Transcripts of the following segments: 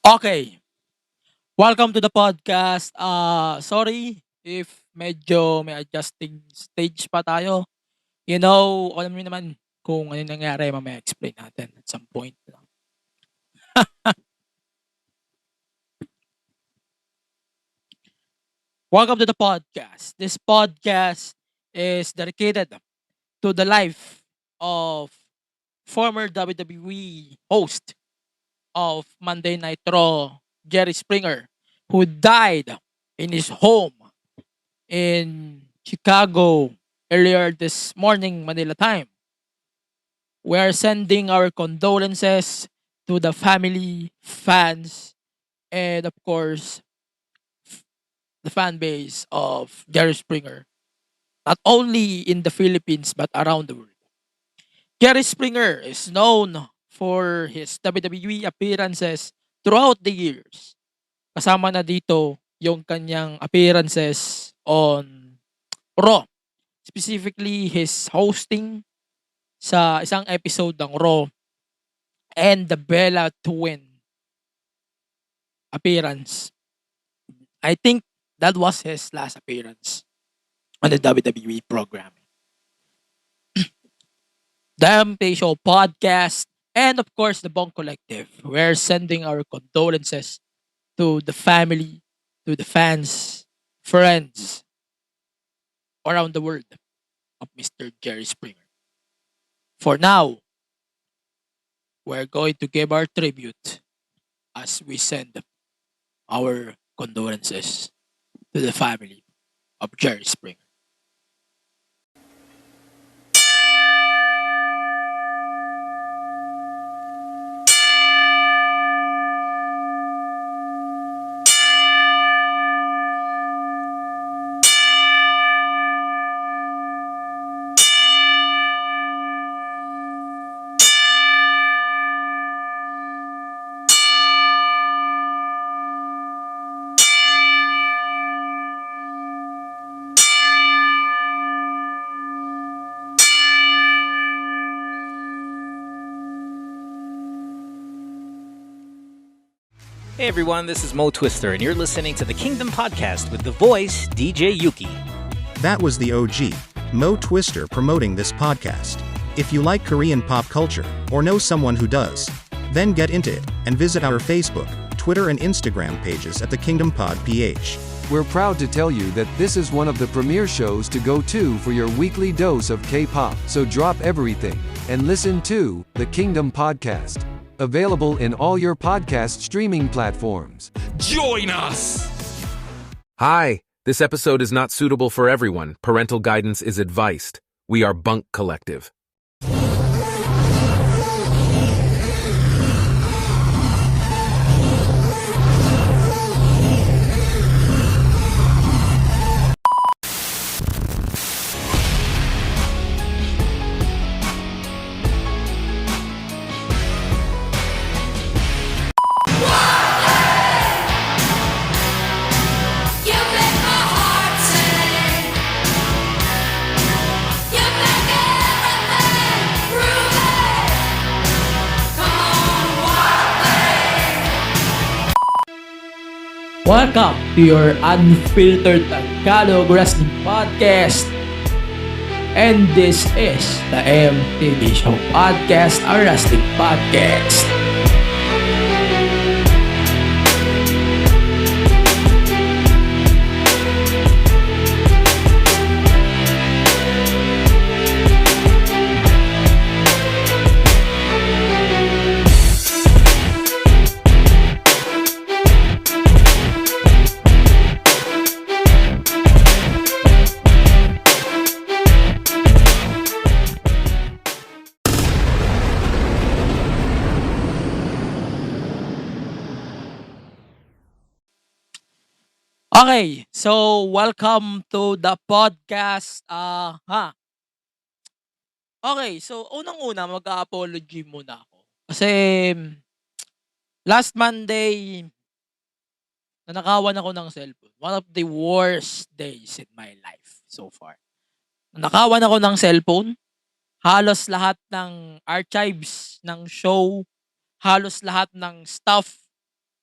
Okay, welcome to the podcast. Sorry if medyo may adjusting stage pa tayo. Alam niyo naman kung ano yung nangyari, mamaya explain natin at some point. Welcome to the podcast. This podcast is dedicated to the life of former WWE host of Monday Night Raw, Jerry Springer, who died in his home in Chicago earlier this morning, Manila time. We are sending our condolences to the family, fans, and of course, the fan base of Jerry Springer, not only in the Philippines but around the world. Jerry Springer is known for his WWE appearances throughout the years. Kasama na dito yung kanyang appearances on Raw. Specifically, his hosting sa isang episode ng Raw and the Bella Twin appearance. I think that was his last appearance on the WWE program. The MP Show podcast and of course the Bong Collective. We're sending our condolences to the family, to the fans, friends around the world of Mr. Jerry Springer. For now, we're going to give our tribute as we send our condolences to the family of Jerry Springer. Hey everyone, this is Mo Twister, and you're listening to the Kingdom Podcast with the voice DJ Yuki. That was the OG, Mo Twister, promoting this podcast. If you like Korean pop culture, or know someone who does, then get into it, and visit our Facebook, Twitter and Instagram pages at the Kingdom Pod PH. We're proud to tell you that this is one of the premier shows to go to for your weekly dose of K-pop. So drop everything and listen to the Kingdom Podcast. Available in all your podcast streaming platforms. Join us! Hi, this episode is not suitable for everyone. Parental guidance is advised. We are Bunk Collective. You make my heart sing. You make everything groovy. Come on, wild thing. Welcome to your Unfiltered Wrestling Podcast. And this is the MTV Show Podcast, a wrestling podcast. Okay, so welcome to the podcast. Okay, so unang-una mag-a-apology muna ako. Kasi last Monday, nanakawan ako ng cellphone. One of the worst days in my life so far. Nanakawan ako ng cellphone. Halos lahat ng archives ng show, halos lahat ng stuff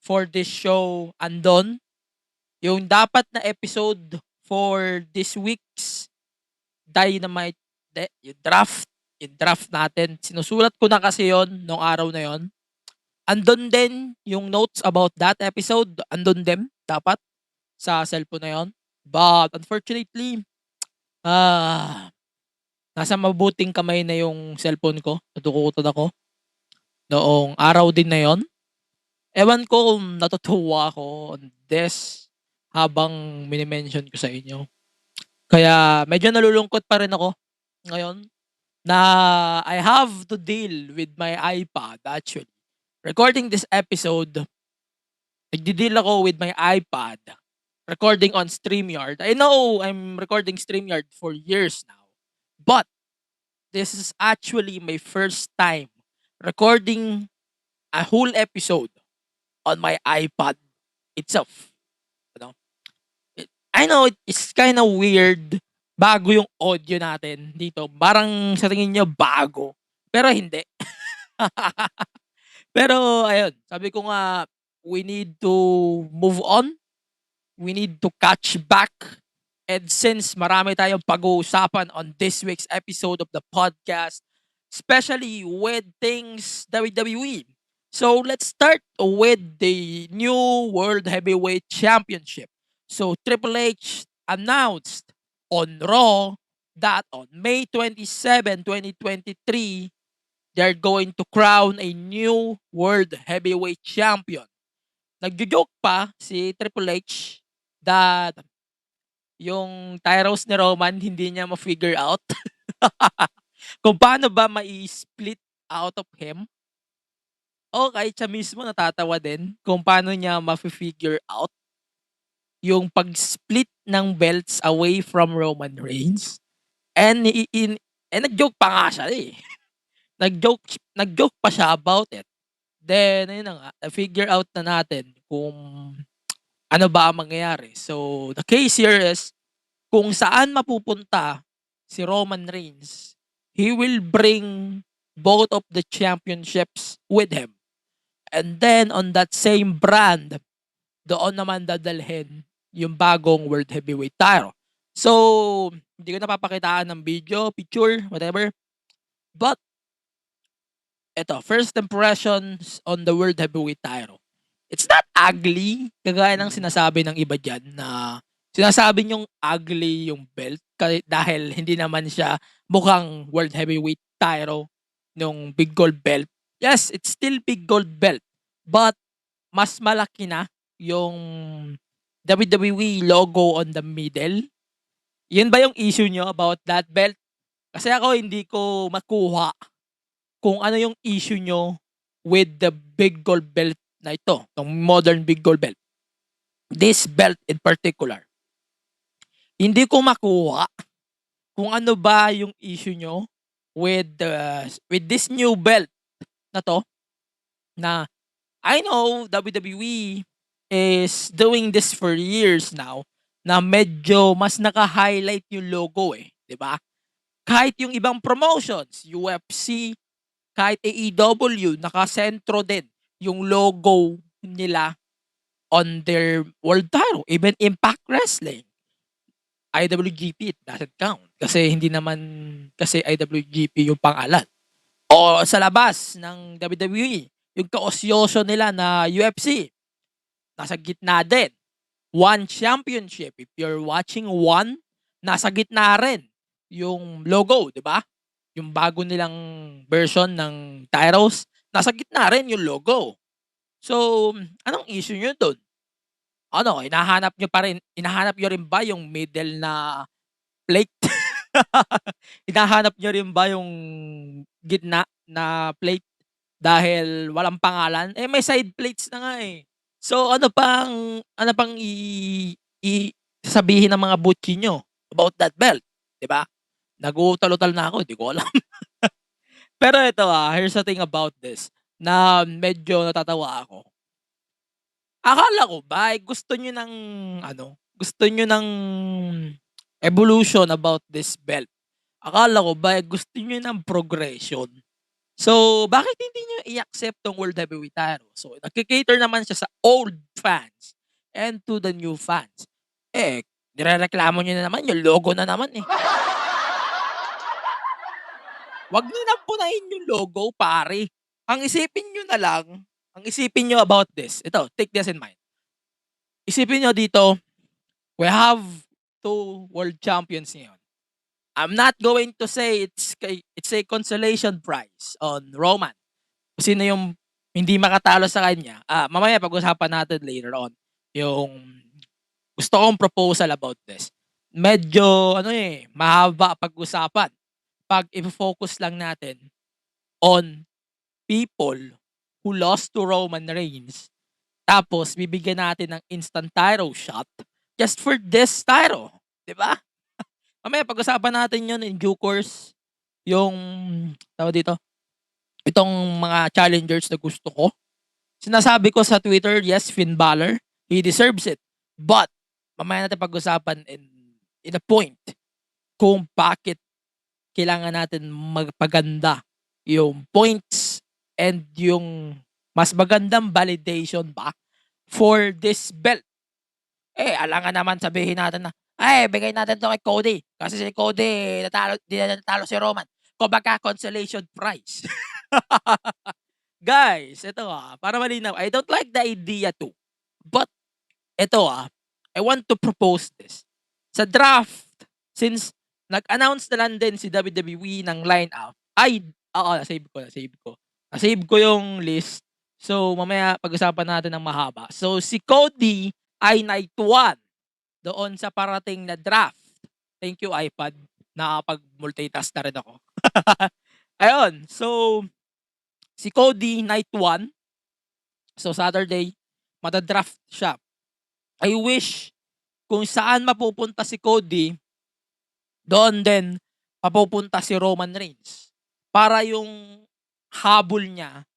for this show andon. Yung dapat na episode for this week's Dynamite, yung draft natin. Sinusulat ko na kasi yon nung araw na yon. Andon din yung notes about that episode. Andon din dapat sa cellphone na yon. But unfortunately, nasa mabuting kamay na yung cellphone ko. Natukutan ako noong araw din na yon. Ewan ko kung natutuwa ako on this habang minimension ko sa inyo. Kaya medyo nalulungkot pa rin ako ngayon na I have to deal with my iPad actually. Recording this episode, nagdi-deal ako with my iPad recording on StreamYard. I know I'm recording StreamYard for years now, but this is actually my first time recording a whole episode on my iPad itself. You know? I know it's kind of weird. Bago yung audio natin dito. Parang sa tingin nyo bago. Pero hindi. Pero ayun, sabi ko nga, we need to move on. We need to catch back. And since marami tayong pag-uusapan on this week's episode of the podcast, especially with things WWE. So let's start with the new World Heavyweight Championship. So Triple H announced on Raw that on May 27, 2023, they're going to crown a new World Heavyweight Champion. Nagjo-joke pa si Triple H that yung tyros ni Roman hindi niya ma-figure out kung paano ba mai-split out of him. O kahit siya mismo natatawa din kung paano niya ma-figure out yung pag-split ng belts away from Roman Reigns. And nag-joke pa nga siya eh. nag-joke pa siya about it. Then, ayun na nga, figure out na natin kung ano ba ang mangyayari. So, the case here is, kung saan mapupunta si Roman Reigns, he will bring both of the championships with him. And then, on that same brand, doon naman dadalhin yung bagong World Heavyweight title. So, hindi ko napapakitaan ng video, picture, whatever. But, eto, first impressions on the World Heavyweight title. It's not ugly, kagaya ng sinasabi ng iba dyan na sinasabi nyong ugly yung belt dahil hindi naman siya mukhang World Heavyweight title nung Big Gold belt. Yes, it's still Big Gold belt, but mas malaki na yung WWE logo on the middle. Yun ba yung issue nyo about that belt? Kasi ako hindi ko makuha kung ano yung issue nyo with the Big Gold belt na ito, yung modern Big Gold belt. This belt in particular. Hindi ko makuha kung ano ba yung issue nyo with this new belt na to, na I know WWE is doing this for years now, na medyo mas naka-highlight yung logo eh, 'di ba? Kahit yung ibang promotions, UFC, kahit AEW, nakasentro din yung logo nila on their world title. Even Impact Wrestling, IWGP, it doesn't count. Kasi hindi naman, kasi IWGP yung pangalan. O sa labas ng WWE, yung kaosyoso nila na UFC, nasa gitna din. One Championship. If you're watching One, nasa gitna rin yung logo, di ba? Yung bago nilang version ng Tyros, nasa gitna rin yung logo. So, anong issue nyo dun? Ano, hinahanap nyo rin ba yung middle na plate? Hinahanap nyo rin ba yung gitna na plate dahil walang pangalan? Eh, may side plates na nga eh. So, ano pang sabihin ng mga butchi nyo about that belt? Diba? Nag-uutal-utal na ako, hindi ko alam. Pero ito here's the thing about this na medyo natatawa ako. Akala ko ba, gusto nyo ng evolution about this belt. Akala ko ba, gusto nyo ng progression. So, bakit hindi niyo i-accept tong World Heavyweight title? So, nagki-cater naman siya sa old fans and to the new fans. Eh, nirereklamo niyo na naman yung logo na naman eh. Wag niyo nang punahin yung logo, pare. Ang isipin niyo about this. Ito, take this in mind. Isipin niyo dito, we have two world champions ngayon. I'm not going to say it's a consolation prize on Roman. Kung sino yung hindi makatalo sa kanya. Mamaya pag-usapan natin later on yung gusto kong proposal about this. Medyo mahaba pag-usapan pag i-focus lang natin on people who lost to Roman Reigns. Tapos bibigyan natin ng instant title shot just for this title, 'di ba? Mamaya pag-usapan natin 'yon in due course. Yung tawag dito, itong mga challengers na gusto ko. Sinasabi ko sa Twitter, yes, Finn Balor, he deserves it. But mamaya natin pag-usapan in a point kung bakit kailangan natin magpaganda yung points and yung mas magandang validation ba for this belt. Alangan naman sabihin natin na, bigay natin to kay Cody. Kasi si Cody, di na natalo si Roman. Kumbaga, consolation prize. Guys, ito para malinaw, I don't like the idea too. But, ito I want to propose this. Sa draft, since nag-announce na lang din si WWE ng lineup, nasave ko. Nasave ko yung list. So, mamaya pag-usapan natin ng mahaba. So, si Cody ay night 1 doon sa parating na draft. Thank you, iPad. Nakapag-multitask na rin ako. Ayun. So, si Cody night 1. So, Saturday, madadraft siya. I wish kung saan mapupunta si Cody, doon din mapupunta si Roman Reigns. Para yung habol niya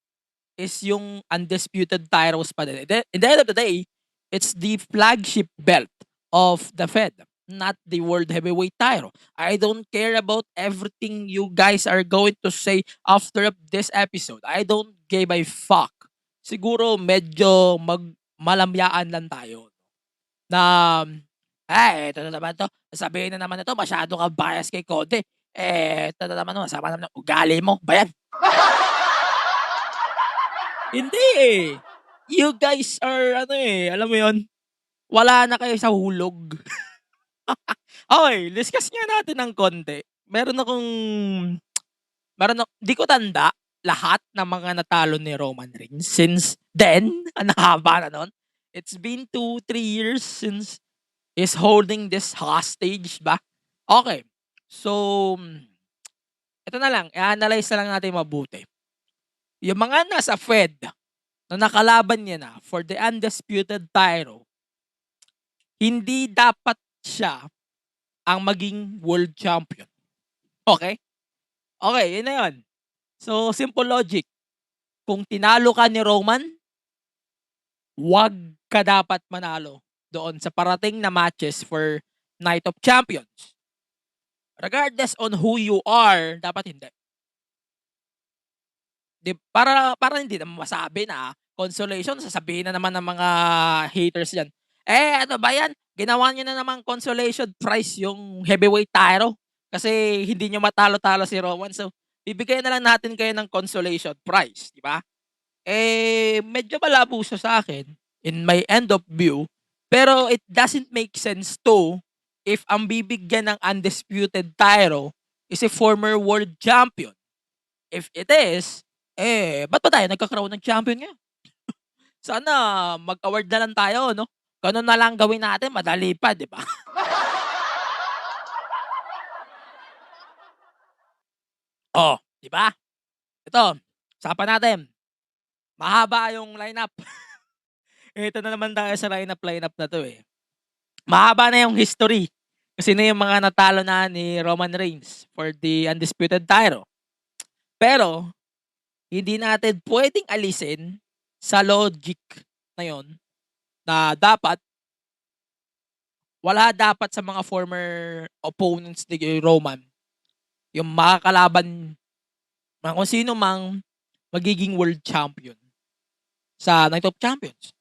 is yung undisputed titles pa din. In the end of the day, it's the flagship belt of the Fed, not the World Heavyweight title. I don't care about everything you guys are going to say after this episode. I don't give a fuck. Siguro medyo malamyaan lang tayo. Na, ito na naman to. Sabihin na naman ito, masyado ka bias kay Cody. Ito na naman, masama naman ang ugali mo. Bayan. Hindi You guys are, alam mo yon, wala na kayo sa hulog. Okay, discuss nga natin ng konti. Di ko tanda lahat ng mga natalo ni Roman Reigns since then. Ang haba na nun. It's been 2-3 years since he's holding this hostage ba? Okay. So, ito na lang. I-analyze na lang natin mabuti. Yung mga nasa Fed na nakalaban niya na for the undisputed title, hindi dapat siya ang maging world champion. Okay? Okay, yun na yun. So, simple logic. Kung tinalo ka ni Roman, wag ka dapat manalo doon sa parating na matches for Night of Champions. Regardless on who you are, dapat hindi. Para hindi naman masabi na consolation, sasabihin na naman ng mga haters yan. Ano ba yan? Ginawa niyo na naman consolation prize yung heavyweight title kasi hindi niyo matalo-talo si Roman. So, bibigyan na lang natin kayo ng consolation prize, di ba? Medyo malabo siya sa akin in my end of view. Pero it doesn't make sense to if ang bibigyan ng undisputed title is a former world champion. If it is, ba't ba tayo nagkakaroon ng champion ngayon? Sana mag-award na lang tayo, no? Ganun na lang gawin natin, madali pa, di ba? Di ba? Ito, usapan natin. Mahaba yung lineup. Ito na naman tayo sa lineup na to Mahaba na yung history. Kasi na yung mga natalo na ni Roman Reigns for the undisputed title. Pero, hindi natin pwedeng alisin sa logic na yon na wala dapat sa mga former opponents ni Roman yung makakalaban kung sino mang magiging world champion sa Night of Champions.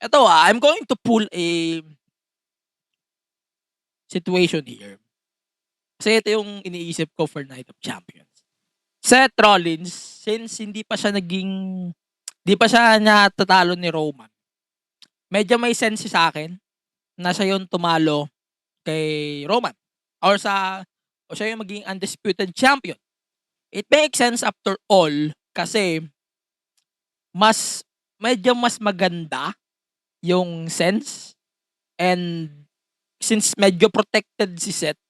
Ito I'm going to pull a situation here. Kasi ito yung iniisip ko for Night of Champions. Seth Rollins, since hindi pa siya natatalo ni Roman, medyo may sense sa akin na siya yung tumalo kay Roman. O siya yung maging undisputed champion. It makes sense after all kasi medyo mas maganda yung sense, and since medyo protected si Seth,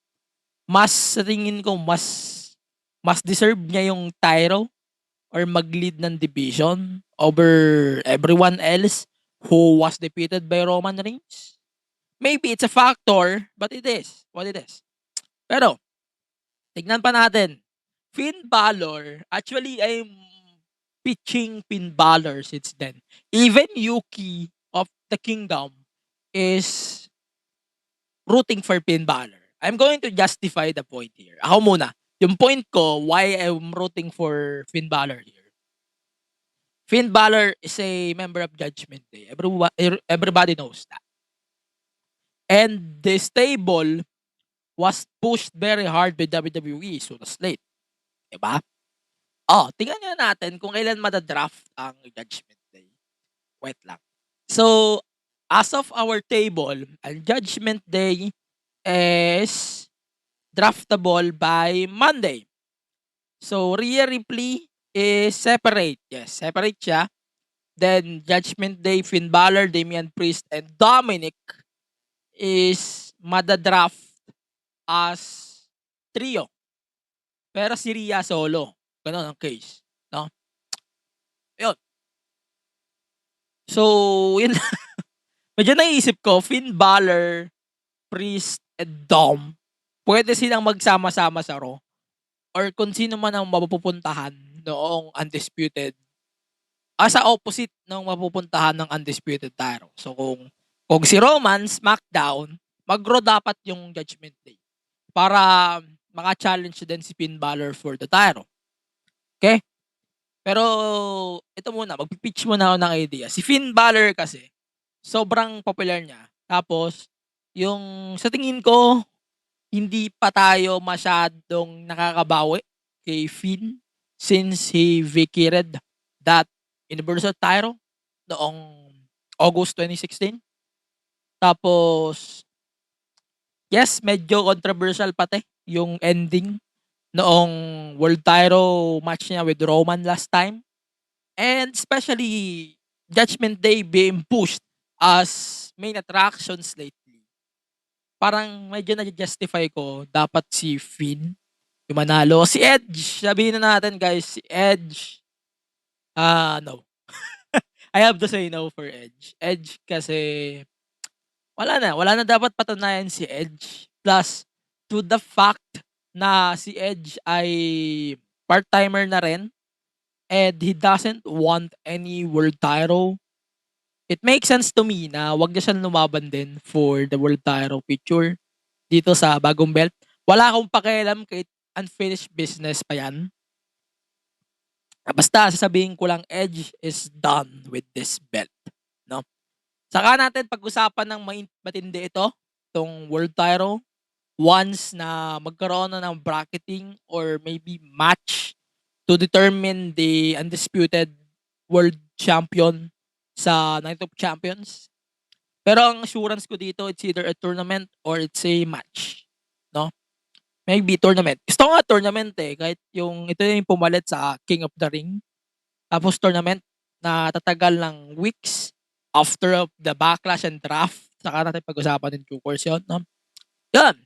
sa tingin ko mas deserve niya yung title or mag-lead ng division over everyone else who was defeated by Roman Reigns. Maybe it's a factor, but it is what it is. Pero, tignan pa natin. Finn Balor, actually, I'm pitching Finn Balor since then. Even Yuki of the Kingdom is rooting for Finn Balor. I'm going to justify the point here. Ako muna. Yung point ko, why I'm rooting for Finn Balor here. Finn Balor is a member of Judgment Day. Everybody knows that. And the stable was pushed very hard by WWE so the slate. Diba? Tingnan nga natin kung kailan madadraft ang Judgment Day. Wait lang. So, as of our table, ang Judgment Day is draftable by Monday. So, Rhea Ripley is separate. Yes, separate siya. Then, Judgment Day, Finn Balor, Damian Priest, and Dominic is madadraft as trio. Pero si Rhea solo. Ganon ang case. No? Yun. So, yun. Medyo naisip ko, Finn Balor, Priest, and Dom, pwede silang magsama-sama sa Raw. Or kung sino man ang mapupuntahan noong Undisputed. Sa opposite ng mapupuntahan ng Undisputed title. So, kung si Roman, SmackDown, mag-Raw dapat yung Judgment Day. Para maka-challenge din si Finn Balor for the title. Okay? Pero, ito muna, magpipitch muna ako ng idea. Si Finn Balor kasi, sobrang popular niya. Tapos, yung sa tingin ko, hindi pa tayo masyadong nakakabawi kay Finn since he vacated that Universal title noong August 2016. Tapos, yes, medyo controversial pati yung ending noong world title match niya with Roman last time. And especially, Judgment Day being pushed as main attractions lately. Parang medyo na-justify ko, dapat si Finn yung manalo. Si Edge, sabihin na natin guys, si Edge, no. I have to say no for Edge. Edge kasi, wala na dapat patunayan si Edge. Plus, to the fact na si Edge ay part-timer na rin and he doesn't want any world title, it makes sense to me na wag na siyang lumaban din for the world title picture dito sa bagong belt. Wala akong pakialam kahit unfinished business pa yan. Basta sasabihin ko lang, Edge is done with this belt. No? Saka natin pag-usapan ng matindi itong world title once na magkaroon na ng bracketing or maybe match to determine the undisputed world champion sa Night of Champions. Pero ang assurance ko dito, it's either a tournament or it's a match. No? Maybe tournament. Gusto ko nga tournament kahit ito yung pumalit sa King of the Ring. Tapos tournament na tatagal ng weeks after the backlash and draft. Saka natin pag-usapan din of course yun. No? Yan.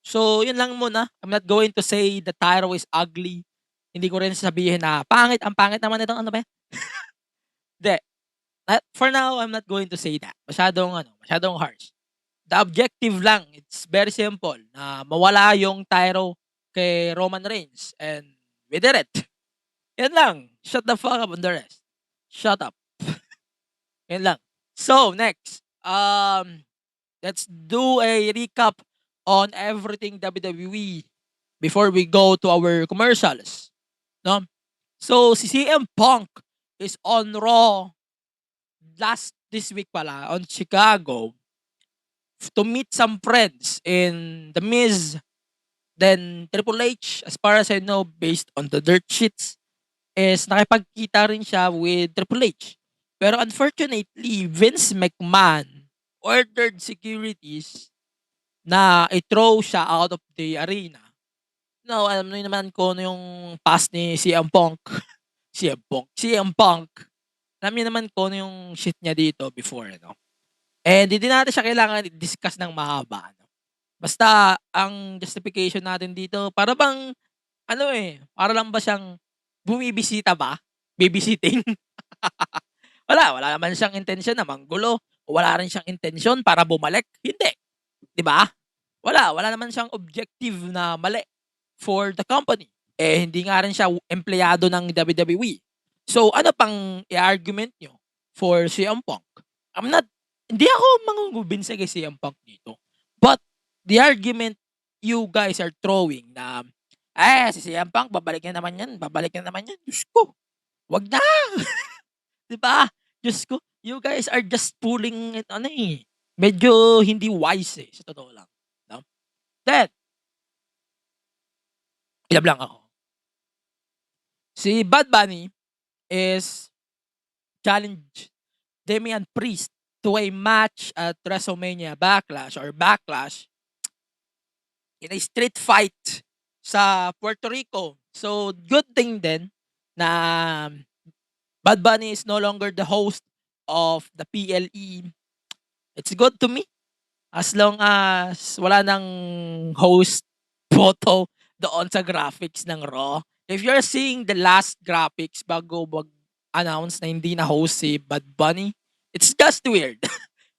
So, yun lang muna. I'm not going to say the title is ugly. Hindi ko rin sabihin na ang pangit naman itong ano ba? Hindi. For now, I'm not going to say that. Masyadong harsh. The objective lang, it's very simple, na mawala yung title kay Roman Reigns. And we did it. Yan lang. Shut the fuck up on the rest. Shut up. Yan lang. So, next. Let's do a recap on everything WWE before we go to our commercials. No? So, si CM Punk is on Raw this week pala on Chicago to meet some friends in The Miz. Then Triple H, as far as I know, based on the dirt sheets, is nakipagkita rin siya with Triple H. Pero unfortunately, Vince McMahon ordered securities na i-throw siya out of the arena. No, alam niyo naman kung ano yung past ni CM Punk. CM Punk. Alam niyo naman kung ano yung shit niya dito before, no? And hindi natin siya kailangan i-discuss ng mahaba, no? Basta, ang justification natin dito, para bang, para lang ba siyang bumibisita ba? Babysitting? Wala naman siyang intensyon na manggulo. Wala rin siyang intensyon para bumalik. Hindi. 'Di ba? Wala naman siyang objective na mali for the company. Hindi nga rin siya empleyado ng WWE. So, ano pang i-argument nyo for CM Punk? Hindi ako mangungumbinsa kay CM Punk dito. But, the argument you guys are throwing na, si CM Punk, babalik na naman yan. Diyos ko, wag na. 'Di ba? Diyos ko, you guys are just pulling it, medyo hindi wise sa totoo lang. No? Then, ilab lang ako. Si Bad Bunny is challenge Damian Priest to a match at WrestleMania Backlash in a street fight sa Puerto Rico. So, good thing din na Bad Bunny is no longer the host of the PLE. It's good to me as long as wala nang host photo doon sa graphics ng Raw. If you're seeing the last graphics bago announce na hindi na host si Bad Bunny, it's just weird.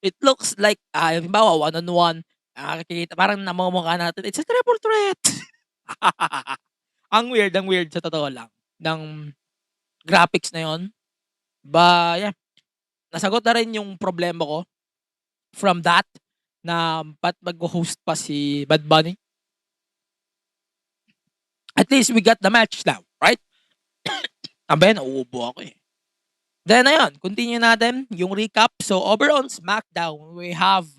It looks like, halimbawa, one-on-one, parang namamukha natin, it's a triple threat. ang weird sa totoo lang ng graphics na yon. Yeah, nasagot na rin yung problema ko from that na ba't mag-host pa si Bad Bunny. At least we got the match now, right? Aben, uubo ako eh. Then ayun, continue natin yung recap. So over on SmackDown, we have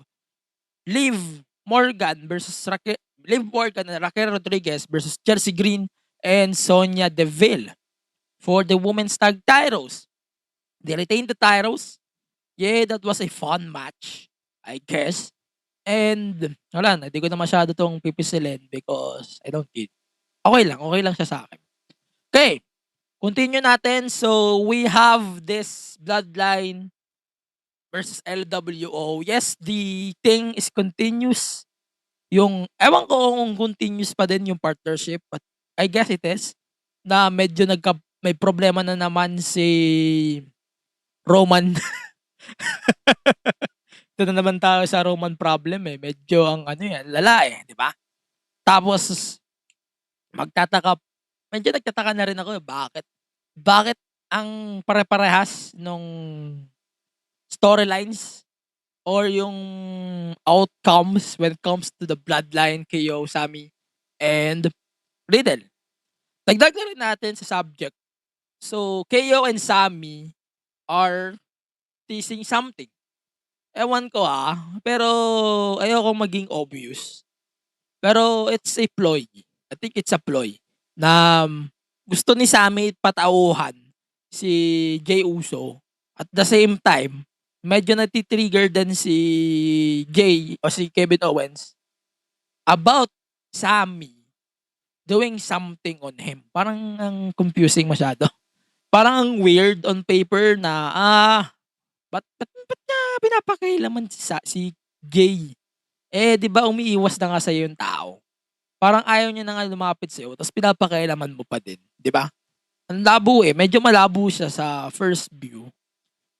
Liv Morgan and Raquel Rodriguez versus Chelsea Green and Sonya Deville for the women's tag titles. They retained the titles. Yeah, that was a fun match, I guess. And wala na, di ko na masyado tong pipisilin because I don't need. Okay lang siya sa akin. Okay, continue natin. So, we have this Bloodline versus LWO. Yes, the thing is continuous. Ewan ko kung continuous pa din yung partnership, but I guess it is, na medyo may problema na naman si Roman. Ito na naman tayo sa Roman problem eh. Medyo ang lala eh, di ba? Tapos, medyo nagtataka na rin ako bakit ang pare-parehas nung storylines or yung outcomes when it comes to the Bloodline, KO, Sami, and Riddle. Dagdag na rin natin sa subject. So, KO and Sami are teasing something. Ewan ko pero ayoko maging obvious. Pero it's a ploy. I think it's a ploy na gusto ni Sami patauhan si Jey Uso. At the same time, medyo natitrigger din si Jey o si Kevin Owens about Sami doing something on him. Parang ang confusing masyado. Parang ang weird on paper na ba't niya pinapakailaman si Jey? Di ba umiiwas na nga sa'yo yung tao? Parang ayaw niya na nga lumapit sa'yo, tapos pinapakailaman mo pa din. Di ba? Ang labo medyo malabo siya sa first view.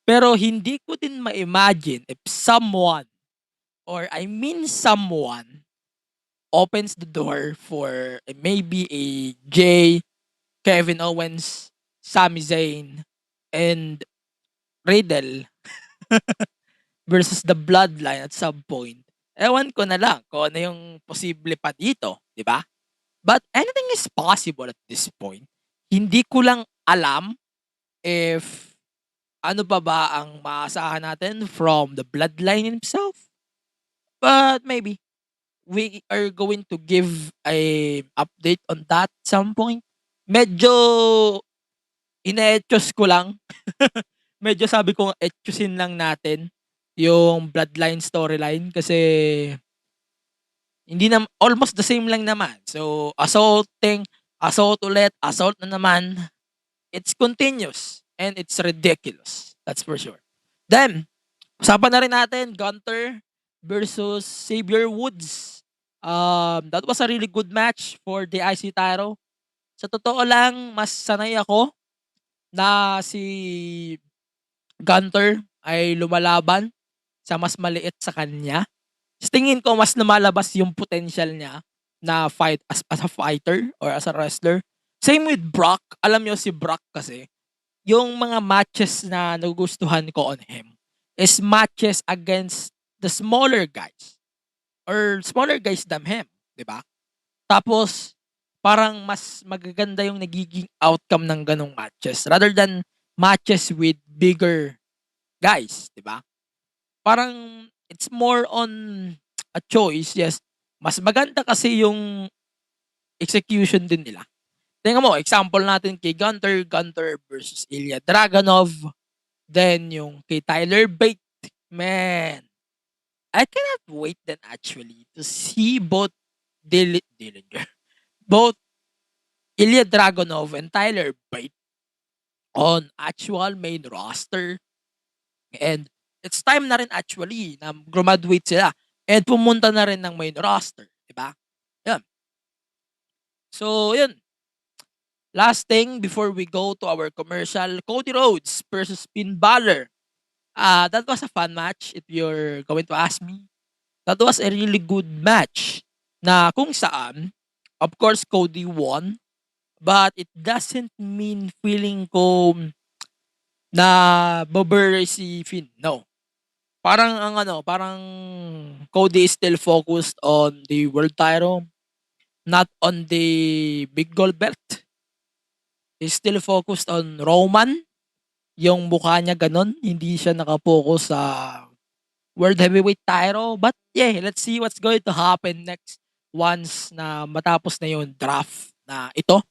Pero hindi ko din ma-imagine if someone opens the door for maybe a Jey, Kevin Owens, Sami Zayn, and Riddle versus the Bloodline at some point. Ewan ko na lang kung ano yung posible pa dito, di ba? But anything is possible at this point. Hindi ko lang alam if ano pa ba ang maasahan natin from the bloodline himself. But maybe we are going to give a update on that some point. Medyo ine-etchos ko lang. Medyo sabi ko etchosin lang natin yung bloodline storyline kasi hindi na almost the same lang naman. So assault ulit, assault na naman. It's continuous and it's ridiculous. That's for sure. Then, usapan na rin natin Gunter versus Xavier Woods. That was a really good match for the IC title. Sa totoo lang, mas sanay ako na si Gunter ay lumalaban sa mas maliit sa kanya. Sa tingin ko, mas lumalabas yung potential niya na fight as a fighter or as a wrestler. Same with Brock. Alam nyo si Brock kasi, yung mga matches na nagugustuhan ko on him is matches against the smaller guys or smaller guys than him, 'di ba? Tapos parang mas magaganda yung nagiging outcome ng ganong matches rather than matches with bigger guys, 'di ba? Parang it's more on a choice, yes. Mas maganda kasi yung execution din nila. Tingnan mo, example natin kay Gunter versus Ilya Dragunov. Then yung kay Tyler Bate, man, I cannot wait then actually to see both Dillinger, both Ilya Dragunov and Tyler Bate on actual main roster. And it's time na rin actually na graduate sila and pumunta na rin ng main roster, di ba? Yan. So, yun. Last thing before we go to our commercial, Cody Rhodes versus Finn Balor. That was a fun match if you're going to ask me. That was a really good match na kung saan, of course, Cody won. But it doesn't mean feeling ko na babury si Finn. No. Parang Cody is still focused on the world title, not on the big gold belt. He's still focused on Roman. Yung mukha niya ganun, hindi siya nakapokus sa world heavyweight title. But yeah, let's see what's going to happen next once na matapos na yung draft na ito.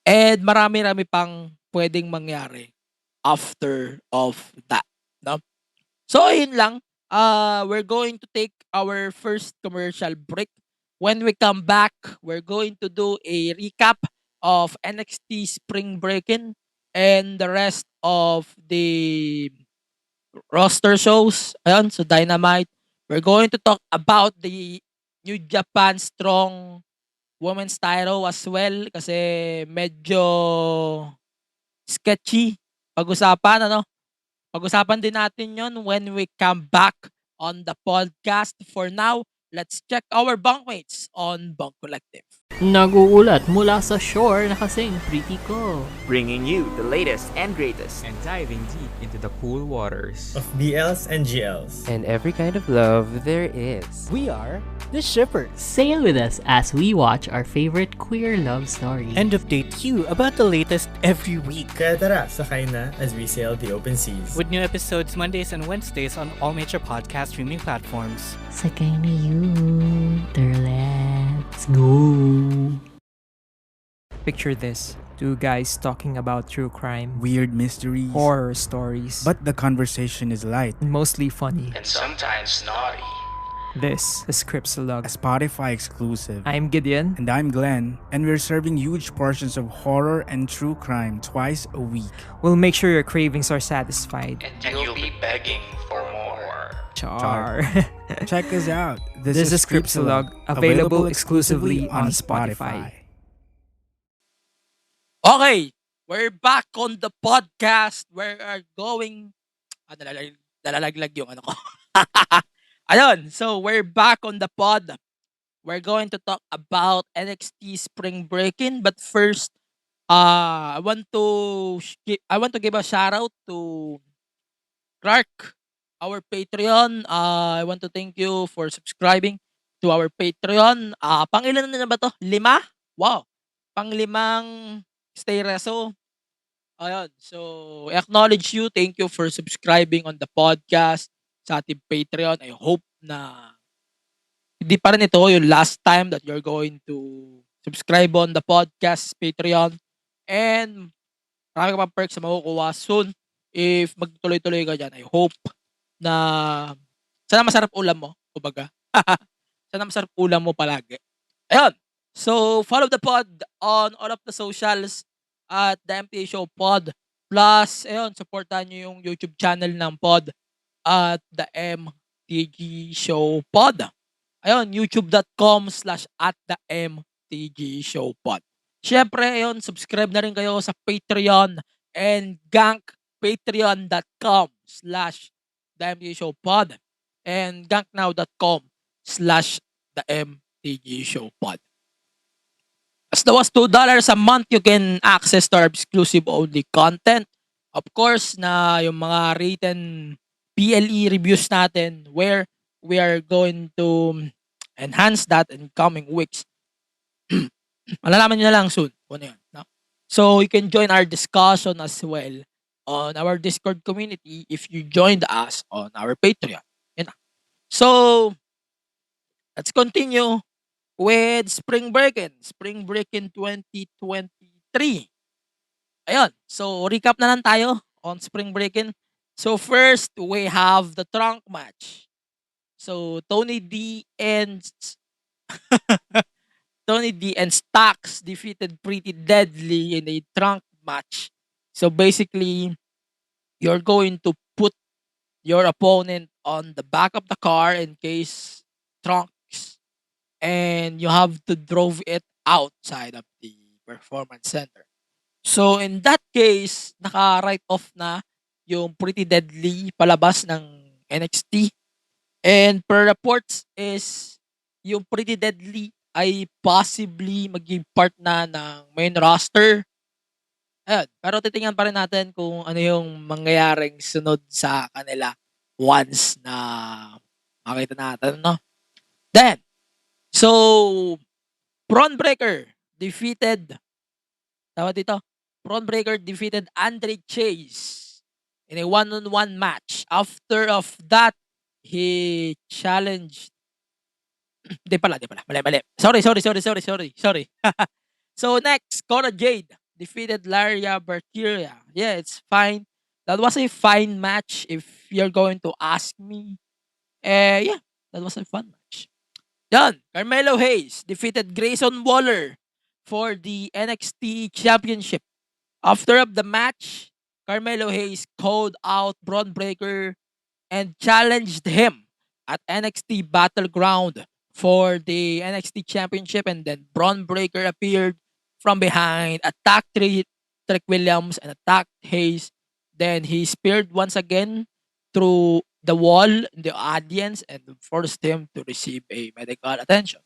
And marami-rami pang pwedeng mangyari after of that. No? So, ayun lang. We're going to take our first commercial break. When we come back, we're going to do a recap of NXT Spring Breakin and the rest of the roster shows. Ayun, so Dynamite. We're going to talk about the New Japan Strong Women's title as well kasi medyo sketchy pag-usapan, ano? Pag-usapan din natin yon when we come back on the podcast. For now, let's check our bunkmates on Bunk Collective. Naguulat mula sa shore na kasing pretty ko. Bringing you the latest and greatest. And diving deep into the cool waters of BLs and GLs. And every kind of love there is. We are the Shippers. Sail with us as we watch our favorite queer love story. And update you about the latest every week. Kaya tara, sakay na as we sail the open seas. With new episodes Mondays and Wednesdays on all major podcast streaming platforms. Sakay na you. Let's go. Picture this. Two guys talking about true crime, weird mysteries, horror stories, but the conversation is light, mostly funny, and sometimes naughty. This is Scriptsalog, a Spotify exclusive. I'm Gideon. And I'm Glenn. And we're serving huge portions of horror and true crime twice a week. We'll make sure your cravings are satisfied. And you'll be begging for more. Char. Check us out. This is Scriptsalog, available exclusively on Spotify. Okay, we're back on the podcast. We are going... nalalaglag yung ano ko. Ayun, so we're back on the pod. We're going to talk about NXT Spring Breakin, but first, I want to give a shout out to Clark, our Patreon. I want to thank you for subscribing to our Patreon. Pang ilan na ba to? 5? Wow. Pang 5 stay reso Ayun. So, acknowledge you. Thank you for subscribing on the podcast sa ating Patreon. I hope na hindi pa rin ito yung last time that you're going to subscribe on the podcast Patreon. And marami ka pang perks na makukuha soon if magtuloy-tuloy ka dyan. I hope na sana masarap ulam mo, kumbaga. Sana masarap ulam mo palagi. Ayun. So, follow the pod on all of the socials at the MTA Show Pod. Plus, ayun, supportan nyo yung YouTube channel ng pod at the MTG Show Pod. Ayun, youtube.com/at the MTG Show Pod. Siyempre, ayun, subscribe na rin kayo sa Patreon and gank patreon.com/the MTG Show Pod and ganknow.com/the MTG Show Pod. As low as $2 a month, you can access to our exclusive only content. Of course, na yung mga written PLE reviews natin where we are going to enhance that in coming weeks. Malalaman nyo na lang soon kung ano yun. No? So, you can join our discussion as well on our Discord community if you joined us on our Patreon. Yun na. So, let's continue with Spring Breakin 2023. Ayun. So, recap na lang tayo on Spring Breakin. So, first, we have the trunk match. So, Tony D and Stax defeated Pretty Deadly in a trunk match. So, basically, you're going to put your opponent on the back of the car in case trunks, and you have to drove it outside of the performance center. So, in that case, naka-write off na yung Pretty Deadly palabas ng NXT. And per reports is yung Pretty Deadly ay possibly maging part na ng main roster. Ayun. Pero titingnan pa rin natin kung ano yung mangyayaring sunod sa kanila once na makita natin, no? Then, so, Braun Breaker defeated Andre Chase in a one-on-one match. After of that, he challenged Di pala. Mali. Sorry. So next, Cora Jade defeated Laria Barkeria. Yeah, it's fine. That was a fine match if you're going to ask me. Yeah, that was a fun match. Done. Carmelo Hayes defeated Grayson Waller for the NXT Championship. After of the match, Carmelo Hayes called out Braun Breaker and challenged him at NXT Battleground for the NXT Championship, and then Braun Breaker appeared from behind, attacked Trick Williams, and attacked Hayes. Then he speared once again through the wall in the audience and forced him to receive a medical attention.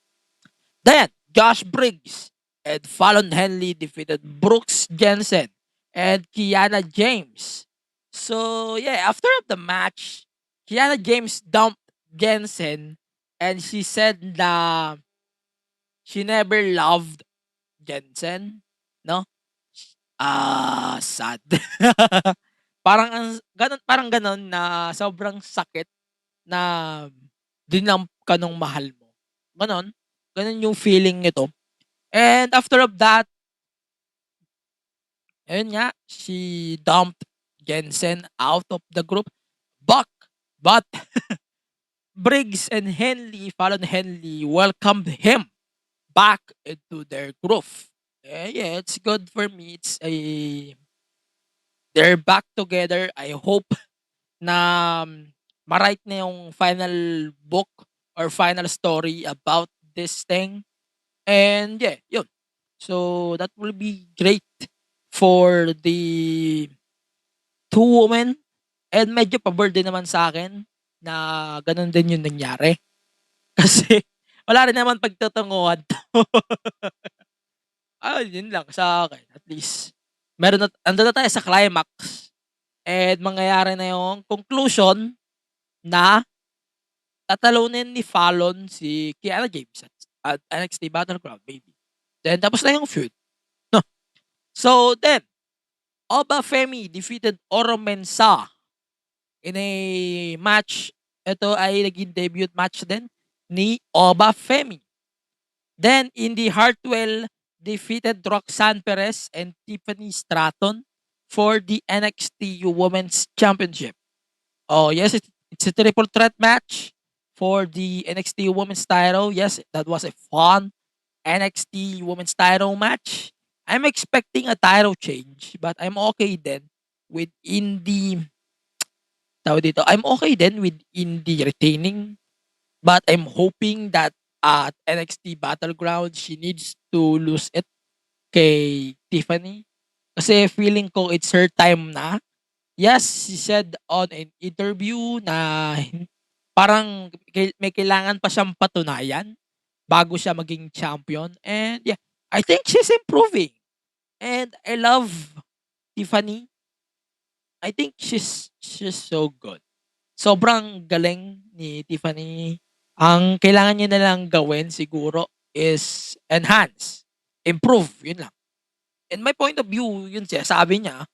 Then, Josh Briggs and Fallon Henley defeated Brooks Jensen and Kiana James. So, yeah, after the match, Kiana James dumped Jensen and she said na she never loved Jensen, no? Sad. parang ganon na sobrang sakit na dinamp ka nung mahal mo. Ganon yung feeling nito. And after of that, ayun nga, she dumped Jensen out of the group. But Briggs and Fallon Henley welcomed him back into their groove. Yeah, it's good for me. They're back together. I hope na ma-write na yung final book or final story about this thing. And yeah, yun. So that will be great for the two women. And medyo pabor din naman sa akin na ganun din yung nangyari. Kasi wala rin naman pagtutunguhan to. Yun lang sa akin. At least, andun na tayo sa climax. And mangyayari na yung conclusion na tatalunin ni Fallon si Kiana James at NXT Battleground, baby. Then, tapos na yung feud. No. So, then, Oba Femi defeated Oro Mensah in a match. Ito ay naging debut match din ni Oba Femi. Then, Indy Hartwell defeated Roxanne Perez and Tiffany Stratton for the NXT Women's Championship. Oh, yes, it's a triple threat match for the NXT Women's title. Yes, that was a fun NXT Women's title match. I'm expecting a title change, but I'm okay then with Indy. Tawag dito, I'm okay then with Indy retaining, but I'm hoping that at NXT Battleground, she needs to lose it kay Tiffany. Kasi feeling ko it's her time na. Yes, she said on an interview na parang may kailangan pa siyang patunayan bago siya maging champion. And yeah, I think she's improving. And I love Tiffany. I think she's so good. Sobrang galing ni Tiffany. Ang kailangan niya na lang gawin siguro is enhance, improve, yun lang. In my point of view, yun siya, sabi niya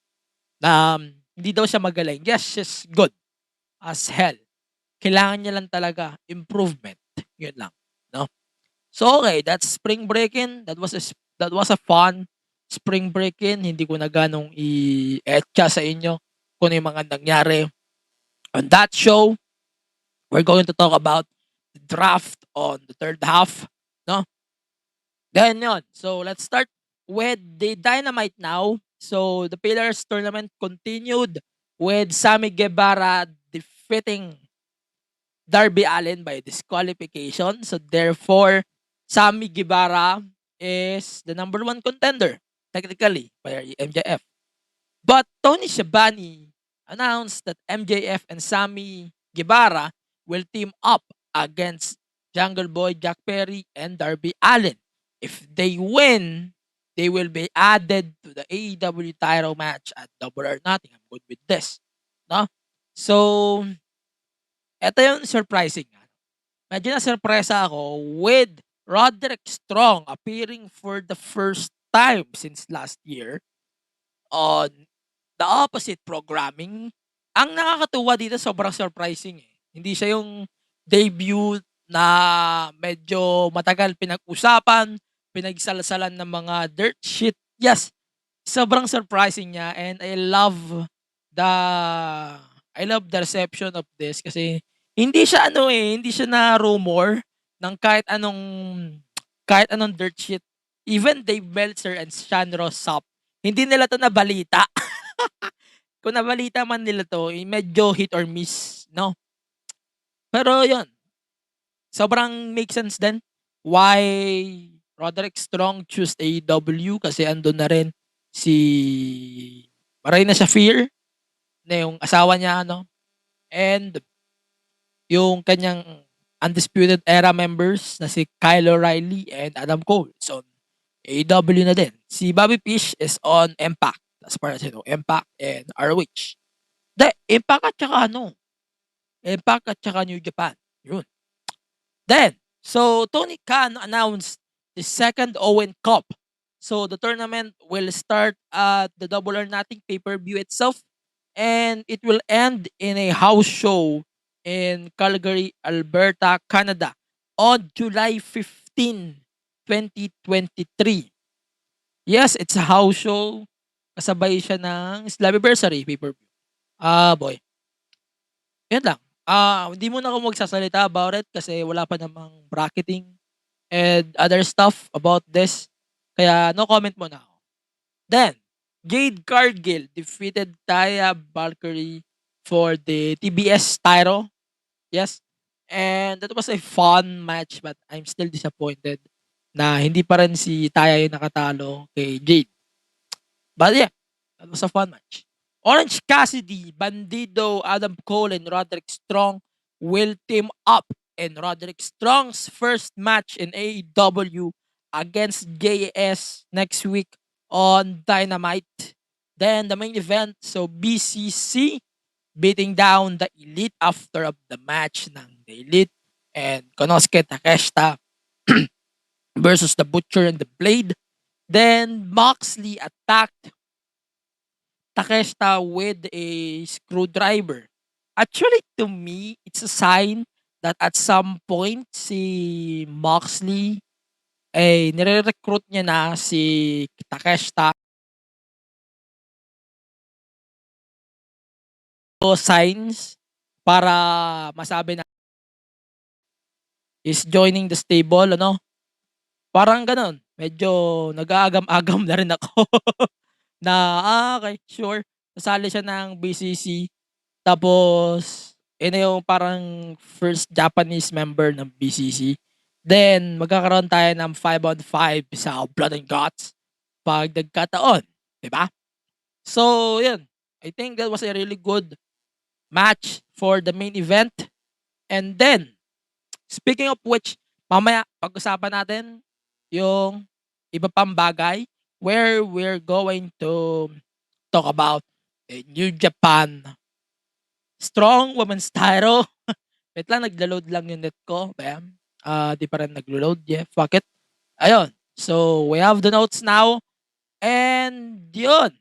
na hindi daw siya magaling. Yes, she's good as hell. Kailangan niya lang talaga improvement. Yun lang, no? So okay, that's spring breaking. That was a fun spring breaking. Hindi ko na ganong i-etcha sa inyo kung ano yung mga nangyari on that show. We're going to talk about the draft on the third half, no? Then yun. So let's start with the Dynamite now. So the Pillars tournament continued with Sammy Guevara defeating Darby Allin by disqualification. So therefore, Sammy Guevara is the number one contender, technically, by MJF. But Tony Schiavone announced that MJF and Sammy Guevara will team up against Jungle Boy, Jack Perry, and Darby Allin. If they win, they will be added to the AEW title match at Double or Nothing. I'm good with this. No? So, eto yung surprising. Medyo na-surpresa ako with Roderick Strong appearing for the first time since last year on the opposite programming. Ang nakakatuwa dito, sobrang surprising eh. Hindi siya yung debut na medyo matagal pinag-usapan, pinagsalsalan ng mga dirt shit. Yes, sobrang surprising niya and the I love the reception of this kasi hindi siya hindi siya na rumor ng kahit anong dirt shit. Even Dave Meltzer and Sean Ross Sapp, hindi nila to nabalita. Kung nabalita man nila to, medyo hit or miss, no? Pero yun, sobrang make sense din why Roderick Strong choose AEW kasi andun na rin si Marina Shafir na yung asawa niya, and yung kanyang Undisputed Era members na si Kyle O'Reilly and Adam Cole. So, AEW na din. Si Bobby Fish is on Impact. As far as I know, Impact and ROH. Impact at saka Impact at saka New Japan. Yun. Then, so Tony Khan announced the second Owen Cup. So the tournament will start at the Double or Nothing pay-per-view itself and it will end in a house show in Calgary, Alberta, Canada on July 15, 2023. Yes, it's a house show. Kasabay siya ng Slammiversary pay-per-view. Boy. Yan lang. Hindi muna ako magsasalita about it kasi wala pa namang bracketing and other stuff about this. Kaya no comment muna ako. Then, Jade Cargill defeated Taya Valkyrie for the TBS title. Yes. And that was a fun match but I'm still disappointed na hindi pa rin si Taya yung nakatalo kay Jade. But yeah, that was a fun match. Orange Cassidy, Bandido, Adam Cole, and Roderick Strong will team up in Roderick Strong's first match in AEW against JS next week on Dynamite. Then the main event, so BCC beating down the Elite after of the match ng the Elite and Konosuke Takeshita versus the Butcher and the Blade. Then Moxley attacked Takeshita with a screwdriver. Actually, to me, it's a sign that at some point si Moxley nire-recruit niya na si Takeshita. So, signs para masabi na is joining the stable, ano? Parang gano'n. Medyo nag-aagam-agam na rin ako na, okay, sure. Sasali siya ng BCC. Tapos, na yung parang first Japanese member ng BCC. Then, magkakaroon tayo ng 5-on-5 sa Blood and Guts pag nagkataon. Diba? So, yun. I think that was a really good match for the main event. And then, speaking of which, mamaya pag-usapan natin yung iba pang bagay where we're going to talk about New Japan Strong Women's Title. Wait lang, nagla-load lang yung net ko. Bam. Di pa rin naglo-load. Yeah, fuck it. Ayun. So, we have the notes now. And yun.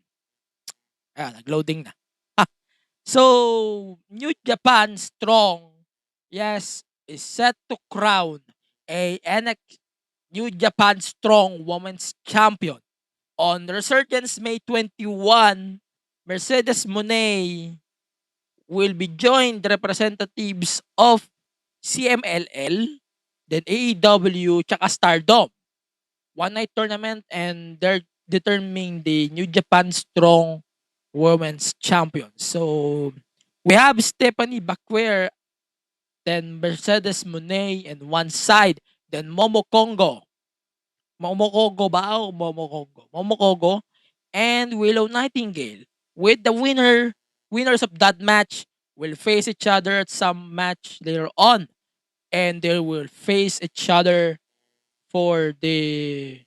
Ayan, nag-loading na. So, New Japan Strong, yes, is set to crown a New Japan Strong Women's Champion. On Resurgence May 21, Mercedes Moné will be joined representatives of CMLL, then AEW, tsaka Stardom. One night tournament and they're determining the New Japan Strong Women's Champion. So, we have Stephanie Baquer, then Mercedes Moné and one side, then Momo Kongo. Momo Kongo ba? O Momo Kongo? Momo Kongo and Willow Nightingale. With the winners of that match will face each other at some match later on. And they will face each other for the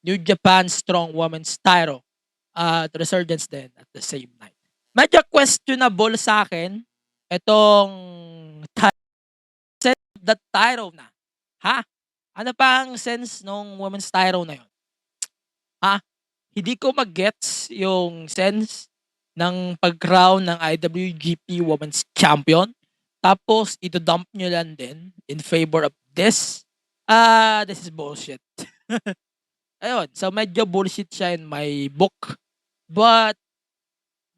New Japan Strong Women's title at Resurgence din at the same night. Medyo questionable sa akin itong sense of the title na. Ha? Ano pa ang sense nung women's title na yun? Ha? Hindi ko mag-gets yung sense ng pag-crown ng IWGP Women's Champion. Tapos, ito-dump nyo lang din in favor of this. This is bullshit. Ayun, so medyo bullshit siya in my book. But,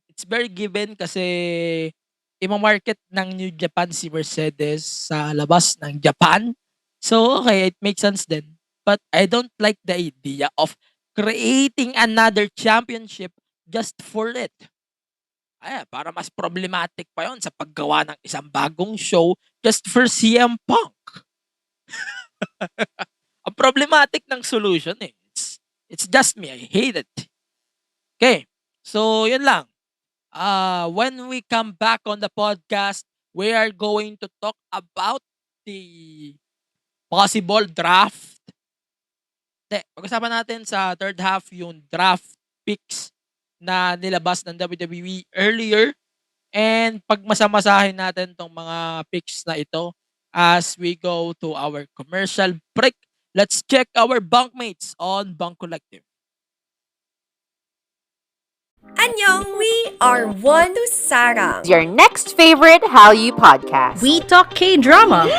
it's very given kasi ima-market ng New Japan si Mercedes sa labas ng Japan. So, okay, it makes sense then. But I don't like the idea of creating another championship just for it. Ay, para mas problematic pa yon sa paggawa ng isang bagong show just for CM Punk. Ang problematic ng solution eh. It's just me. I hate it. Okay. So, yun lang. When we come back on the podcast, we are going to talk about the possible draft. Pag-usapan natin sa third half yung draft picks na nilabas ng WWE earlier. And pagmasamasahin natin tong mga picks na ito as we go to our commercial break. Let's check our bunkmates on Bunk Collective. Annyeong, we are One to Sarang, your next favorite Hallyu podcast. We talk K-drama.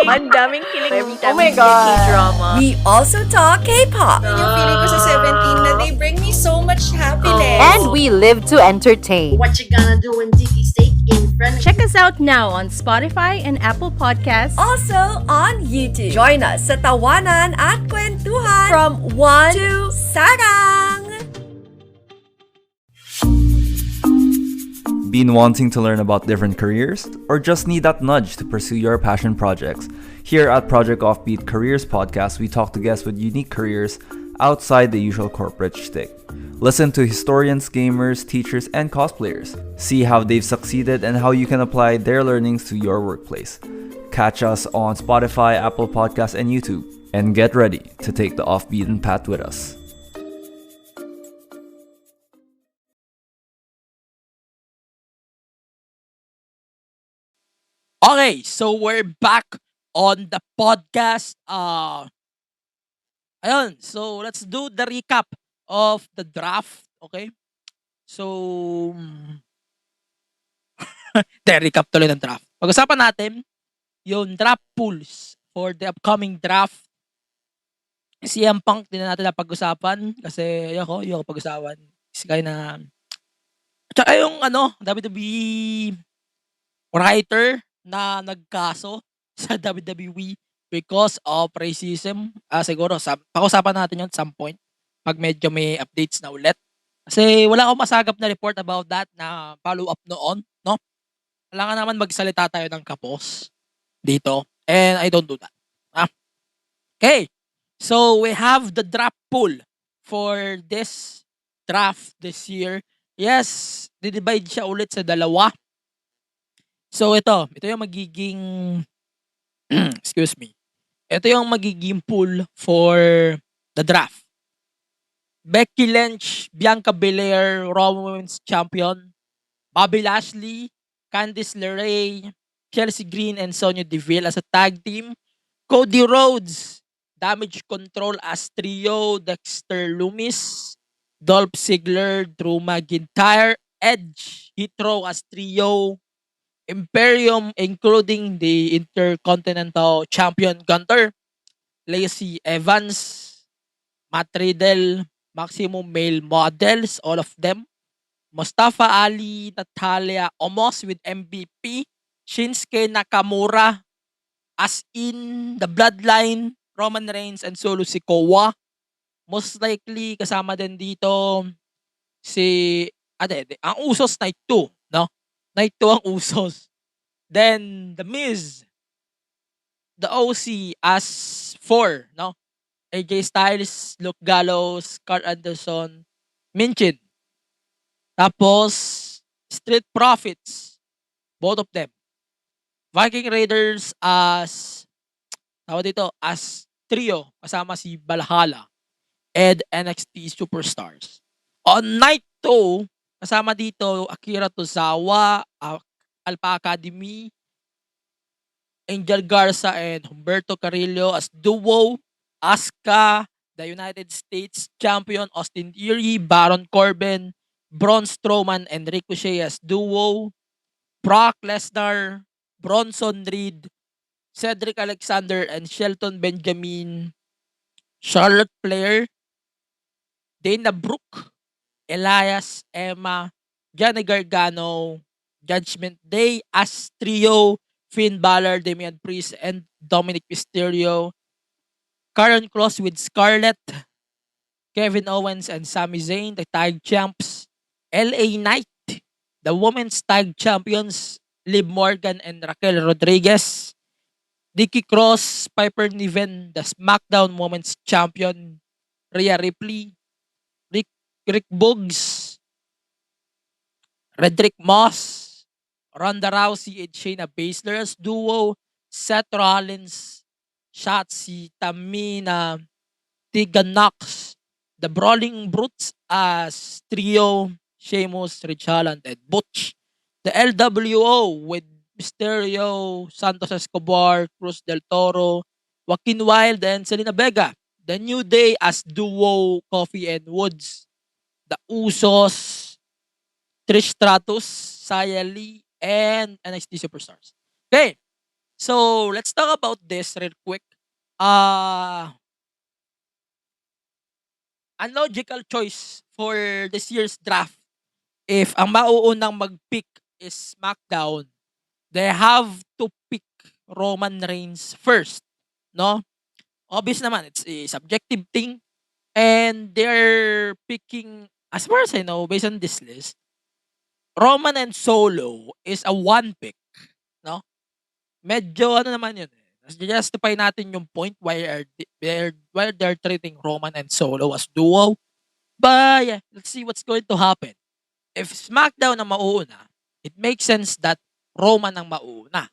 Ang daming kilig every time we K-drama. We also talk K-pop. Yung feeling ko sa 17 na they bring me so much happiness. And we live to entertain. What you gonna do when Dicky steak in front of Check us out now on Spotify and Apple Podcasts. Also on YouTube. Join us sa Tawanan at Kwentuhan from One to Sarang. Been wanting to learn about different careers? Or just need that nudge to pursue your passion projects? Here at Project Offbeat Careers Podcast, we talk to guests with unique careers outside the usual corporate shtick. Listen to historians, gamers, teachers, and cosplayers. See how they've succeeded and how you can apply their learnings to your workplace. Catch us on Spotify, Apple Podcasts, and YouTube. And get ready to take the off-beaten path with us. Okay, so we're back on the podcast. Ayun, so let's do the recap of the draft, okay? So, recap tuloy ng draft. Pag-usapan natin yung draft pools for the upcoming draft. CM Punk din na natin napag-usapan kasi ayoko pag-usapan. This guy na tsaka yung WWE writer na nagkaso sa WWE because of racism. Siguro pag-usapan natin yun at some point pag medyo may updates na ulit. Kasi wala akong masagap na report about that na follow up noon, no? Kailangan naman magsalita tayo ng kapos dito. And I don't do that. Okay. So we have the draft pool for this draft this year. Yes, didivide siya ulit sa dalawa. So ito yung magiging excuse me. Ito yung magiging pool for the draft. Becky Lynch, Bianca Belair, Raw Women's Champion, Bobby Lashley, Candice LeRae, Chelsea Green, and Sonya Deville as a tag team. Cody Rhodes, Damage Control as trio, Dexter Lumis, Dolph Ziggler, Drew McIntyre, Edge, Hitro as trio, Imperium including the Intercontinental Champion Gunter, Lacey Evans, Matt Riddle, Maximum Male Models, all of them, Mustafa Ali, Natalia Omos with MVP, Shinsuke Nakamura, as in the Bloodline, Roman Reigns, and Solo Sikoa. Most likely, kasama din dito si, ang Usos Night 2, no? Night 2 ang Usos. Then, The Miz, the OC as 4, no? AJ Styles, Luke Gallows, Carl Anderson, Minchin. Tapos, Street Profits, both of them. Viking Raiders as trio kasama si Valhalla and NXT Superstars. On night 2, kasama dito Akira Tozawa, Alpha Academy, Angel Garza and Humberto Carrillo as duo, Asuka, the United States Champion Austin Theory, Baron Corbin, Braun Strowman and Ricochet as duo, Brock Lesnar, Bronson Reed, Cedric Alexander and Shelton Benjamin, Charlotte Flair, Dana Brooke, Elias, Emma, Johnny Gargano, Judgment Day as trio, Finn Balor, Damian Priest, and Dominic Mysterio, Karen Cross with Scarlett, Kevin Owens and Sami Zayn, the tag champs, LA Knight, the women's tag champions, Liv Morgan and Raquel Rodriguez, Nikki Cross, Piper Niven, the SmackDown Women's Champion, Rhea Ripley, Rick Boogs, Redrick Moss, Ronda Rousey and Shayna Baszler as duo, Seth Rollins, Shotzi, Tamina, Tegan Knox, the Brawling Brutes as trio, Sheamus, Rich Holland, and Butch. The LWO with Mysterio, Santos Escobar, Cruz del Toro, Joaquin Wilde, and Selena Vega. The New Day as duo, Coffee and Woods. The Usos, Trish Stratus, Xia Li, and NXT Superstars. Okay, so let's talk about this real quick. Unlogical choice for this year's draft. If ang mauunang mag-pick is SmackDown, they have to pick Roman Reigns first, no? Obvious naman, it's a subjective thing. And they're picking, as far as I know, based on this list, Roman and Solo is a one pick, no? Medyo naman yun. Justify natin yung point why they're treating Roman and Solo as duo. But yeah, let's see what's going to happen. If SmackDown ang mauuna, it makes sense that Roman ang mauuna.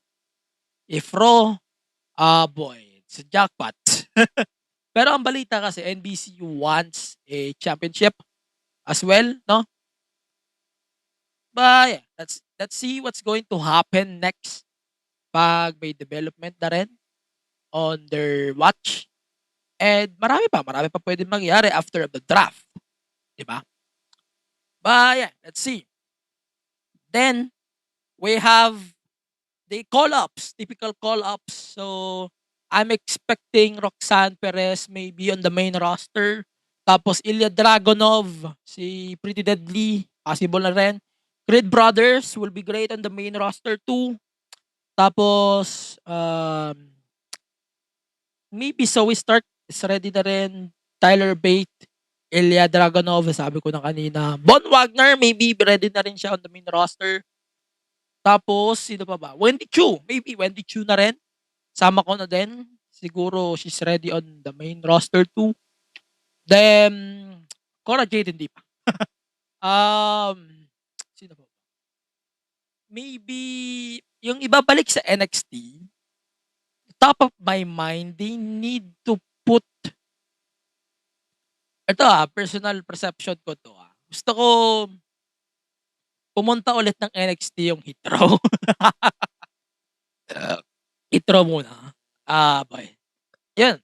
If Raw, boy, it's a jackpot. Pero ang balita kasi, NBC wants a championship as well, no? But yeah, let's see what's going to happen next pag may development na rin on their watch. And marami pa pwede mangyari after the draft. Diba? But yeah, let's see. Then we have the call-ups, typical call-ups. So I'm expecting Roxanne Perez maybe on the main roster. Tapos Ilya Dragunov, si Pretty Deadly, possible na rin. Creed Brothers will be great on the main roster too. Tapos, maybe so we start is ready na rin. Tyler Bate, Ilya Dragunov, sabi ko na kanina. Von Wagner, maybe ready na rin siya on the main roster. Tapos, sino pa ba? Wendy Chu, maybe Wendy Chu na rin. Sama ko na din. Siguro she's ready on the main roster too. Then, Cora Jade hindi pa. Sino pa? Maybe, yung ibabalik sa NXT, top of my mind, they need to put, ito personal perception ko to gusto ko, pumunta ulit ng NXT yung Hit Row. Hit Row muna. Boy. Yun.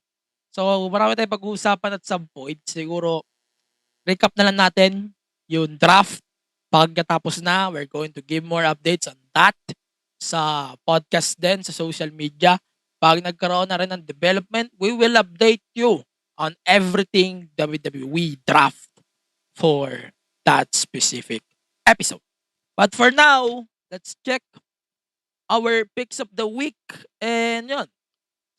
So, marami tayong pag-uusapan at some point. Siguro, recap na lang natin yung draft. Pagkatapos na, we're going to give more updates on that sa podcast din, sa social media. Pag nagkaroon na rin ng development, we will update you on everything WWE draft for that specific episode. But for now, let's check our picks of the week. And yun.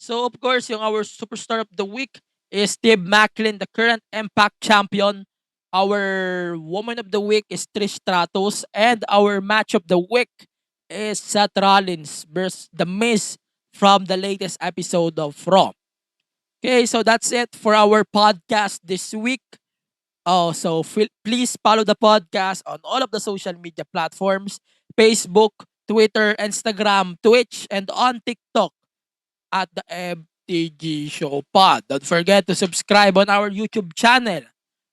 So, of course, yung our superstar of the week is Steve Macklin, the current Impact champion. Our woman of the week is Trish Stratus. And our match of the week is Seth Rollins versus The Miz from the latest episode of Raw. Okay, so that's it for our podcast this week. So please follow the podcast on all of the social media platforms: Facebook, Twitter, Instagram, Twitch, and on TikTok at the MTG Show Pod. Don't forget to subscribe on our YouTube channel,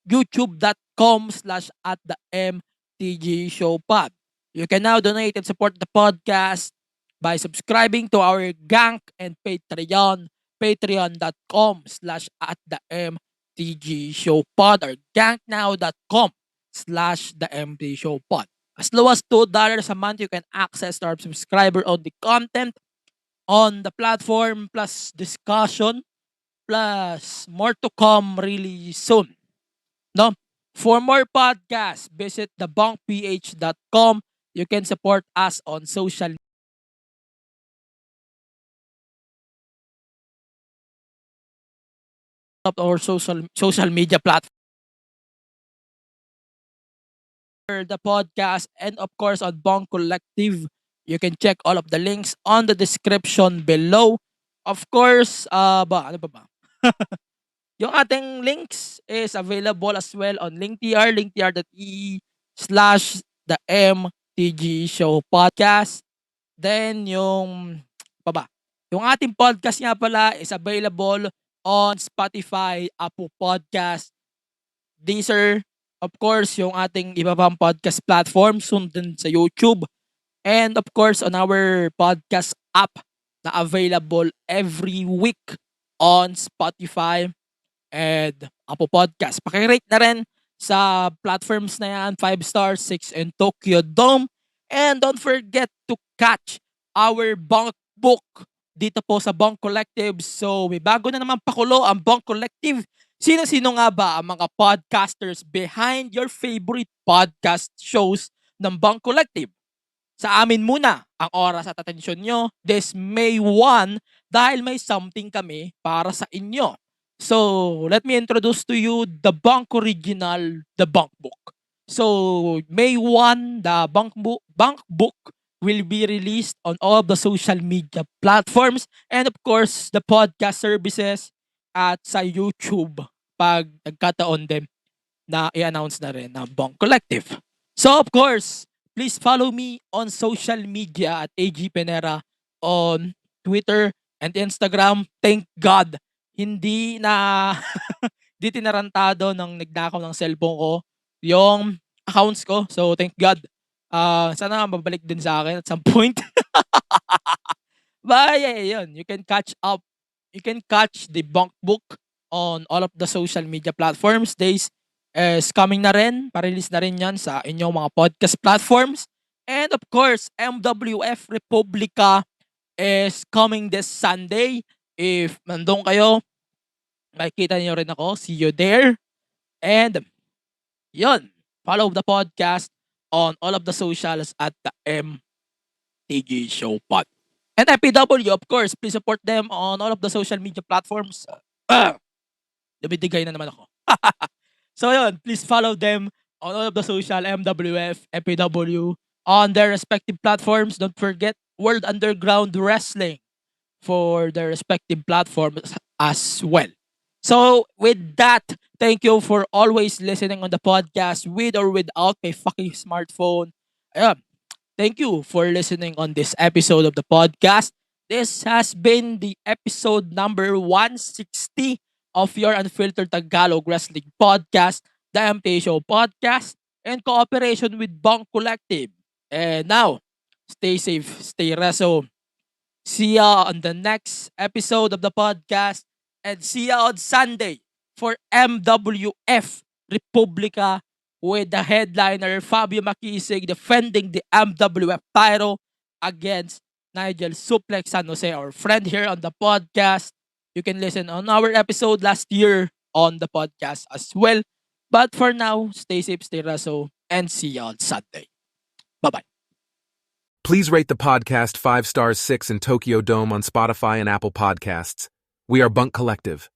youtube.com/at the MTG Show Pod. You can now donate and support the podcast by subscribing to our Gank and Patreon, patreon.com/at the MTG Show Pod or ganknow.com/the MTG Show Pod. As low as $2 a month, you can access our subscriber-only content on the platform, plus discussion, plus more to come really soon. No? For more podcasts, visit thebunkph.com. You can support us on social or social media platform, the podcast, and of course on Bonk Collective. You can check all of the links on the description below. Of course, ano ba? Yung ating links is available as well on linktr, linktr.ee/the MTG Show Podcast. Then, yung ating podcast nga pala is available on Spotify, Apple Podcast, Deezer, of course, yung ating iba pang podcast platform, soon din sa YouTube, and of course, on our podcast app na available every week on Spotify and Apple Podcast. Pakirate na rin sa platforms na yan, 5 stars, 6 in Tokyo Dome. And don't forget to catch our Bunk Book dito po sa Bunk Collective. So, may bago na naman pakulo ang Bunk Collective. Sino-sino nga ba ang mga podcasters behind your favorite podcast shows ng Bunk Collective? Sa amin muna ang oras at atensyon nyo this May 1 dahil may something kami para sa inyo. So, let me introduce to you the Bunk Original, the Bunk Book. So, May 1, the Bunk Book will be released on all of the social media platforms and of course, the podcast services at sa YouTube pag nagkataon din na i-announce na rin ng Bunk Collective. So, of course, please follow me on social media at AG Penera on Twitter and Instagram. Thank God, hindi di tinarantado ng nagnakaw ng cellphone ko yung accounts ko. So, thank God. Sana mabalik din sa akin at some point. But yeah, yun. You can catch up. You can catch the Bunk Book on all of the social media platforms days is coming na rin. Pa-release na rin yan sa inyong mga podcast platforms. And of course, MWF Republica is coming this Sunday. If nandun kayo, makikita niyo rin ako. See you there. And yun, follow the podcast on all of the socials at the MTG Show Pod. And FPW, of course, please support them on all of the social media platforms. Dumidigay na naman ako. So yun, please follow them on all of the social MWF, FPW on their respective platforms. Don't forget World Underground Wrestling for their respective platforms as well. So with that, thank you for always listening on the podcast with or without my fucking smartphone. Ayan. Thank you for listening on this episode of the podcast. This has been the episode number 160 of your Unfiltered Tagalog Wrestling Podcast, the MT Show Podcast, in cooperation with Bong Collective. And now, stay safe, stay reso. See ya on the next episode of the podcast, and see ya on Sunday for MWF Republica with the headliner Fabio Makisig defending the MWF title against Nigel Suplex San Jose, our friend here on the podcast. You can listen on our episode last year on the podcast as well. But for now, stay safe, stay reso, and see you on Sunday. Bye-bye. Please rate the podcast 5 stars 6 in Tokyo Dome on Spotify and Apple Podcasts. We are Bunk Collective.